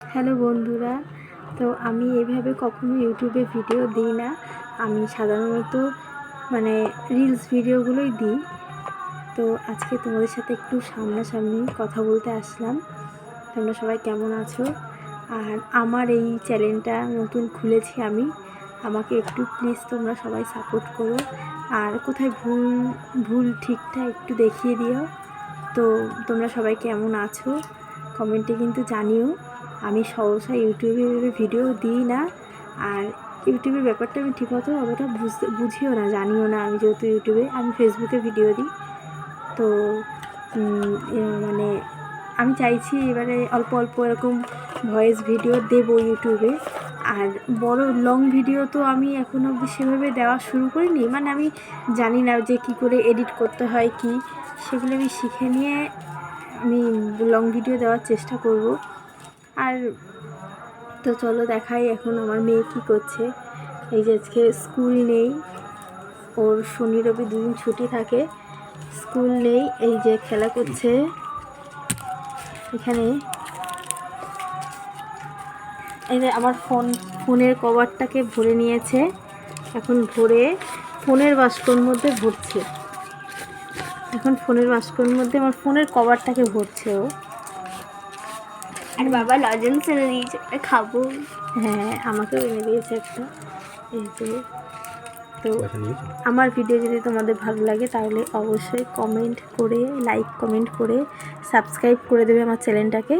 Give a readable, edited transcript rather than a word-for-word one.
Hello বন্ধুরা, তো আমি এভাবে কখনো ইউটিউবে ভিডিও দিই না। আমি সাধারণত রিলস ভিডিওগুলোই দিই। তো আজকে তোমাদের সাথে একটু সামনাসামনি কথা বলতে আসলাম। তোমরা সবাই কেমন আছো? আর আমার এই চ্যানেলটা নতুন খুলেছি আমি, আমাকে একটু প্লিজ তোমরা সবাই সাপোর্ট করো। আর কোথায় ভুল ভুল ঠিকটা একটু দেখিয়ে দিও। তো তোমরা সবাই কেমন আছো কমেন্টে কিন্তু জানিও। আমি সহসা ইউটিউবে ভিডিও দিই না, আর ইউটিউবের ব্যাপারটা আমি ঠিকমতো অতটা বুঝিও না, জানিও না। আমি যেহেতু ইউটিউবে, আমি ফেসবুকে ভিডিও দিই। তো আমি চাইছি এবারে অল্প অল্প এরকম ভয়েস ভিডিও দেবো ইউটিউবে। আর বড় লং ভিডিও তো আমি এখনও অবধি সেভাবে দেওয়া শুরু করিনি। আমি জানি না যে কী করে এডিট করতে হয় কি, সেগুলো আমি শিখে নিয়ে আমি লং ভিডিও দেওয়ার চেষ্টা করব। আর তো চলো দেখাই এখন আমার মেয়ে কী করছে। এই যে আজকে স্কুল নেই, ওর শনি রবি দুদিন ছুটি থাকে, স্কুল নেই। এই যে খেলা করছে এখানে। এই যে আমার ফোনের কভারটাকে ভরে নিয়েছে, এখন ভরে ফোনের বাস্কর মধ্যে ভরছে। এখন ফোনের বাস্কর মধ্যে আমার ফোনের কভারটাকে ভরছে ও। আর বাবা লজেন্স এনে দিয়েছে, খাবো। হ্যাঁ, আমাকেও এনে দিয়েছে একটা। এই যে, তো আমার ভিডিও যদি তোমাদের ভালো লাগে তাহলে অবশ্যই কমেন্ট করে, লাইক কমেন্ট করে সাবস্ক্রাইব করে দেবে আমার চ্যানেলটাকে।